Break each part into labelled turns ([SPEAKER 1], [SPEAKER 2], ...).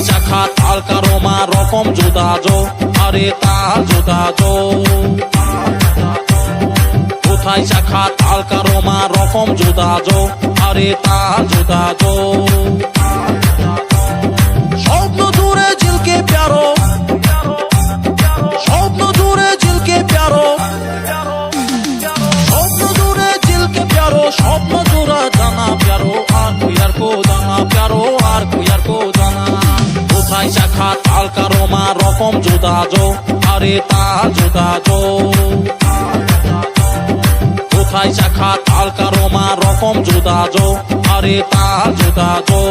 [SPEAKER 1] শাখা তাল কারোমা রকম জুদাজো আরে তাল জুদাজো কোথায় শাখা তাল কারোমা রকম জুদাজো আরে তাল জুদাজো স্বপ্ন দূরে ঝিলকে প্যারো স্বপ্ন দূরে ঝিলকে প্যারো স্বপ্ন দূরে ঝিলকে প্যারো স্বপ্ন দূরা জানা প্যারো আর কুয়ার কো জানা প্যারো আর কুয়ার কো জানা কোথায় শাখা তাল কারোমা রকম জুদাজো আরে তাল জুদাজো কোথায় শাখা তাল কারোমা রকম জুদাজো আরে তাল জুদাজো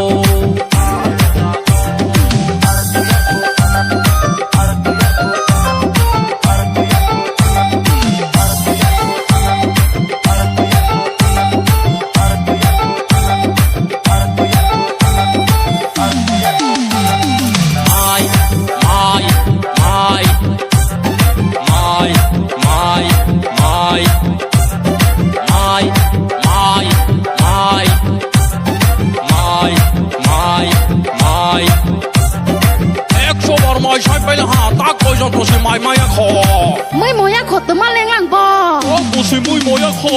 [SPEAKER 1] Mai mai kho
[SPEAKER 2] Mai moya kho tu ma leng lang bo
[SPEAKER 1] Oh bu si mui moya kho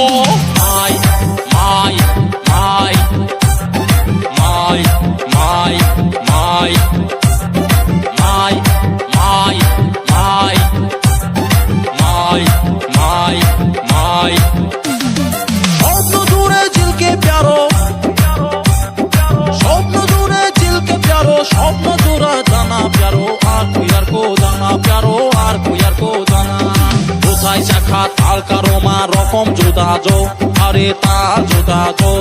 [SPEAKER 1] Mai mai mai mai mai mai mai mai mai mai mai mai স্বপ্ন দূরে ঝিলকে প্যারো স্বপ্ন দূরে ঝিলকে প্যারো স্বপ্ন দূরা জানা প্যারো আর কুয়ার কো জানা প্যারো আর কুয়ার কো জানা কোথায় শাখা তাল কারোমা রকম জুদাজো আরে তাল জুদাজো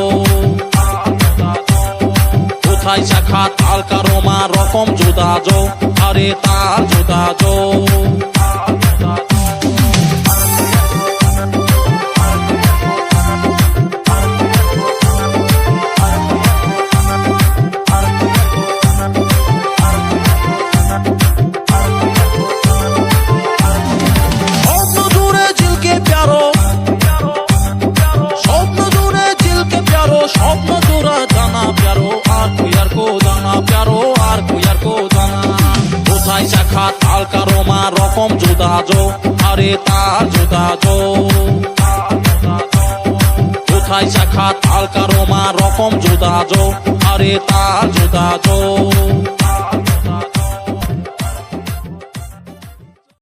[SPEAKER 1] কোথায় শাখা তাল কারোমা রকম জুদাজো আরে তাল জুদাজো স্বপ্ন দূরা জানা প্যারো আর কুয়ার কো জানা প্যারো আর কুয়ার কো জানা কোথায় শাখা তাল কারোমা রকম জুদাজো আরে তাল জুদাজো কোথায় শাখা তাল কারোমা রকম জুদাজো আরে তাল জুদাজো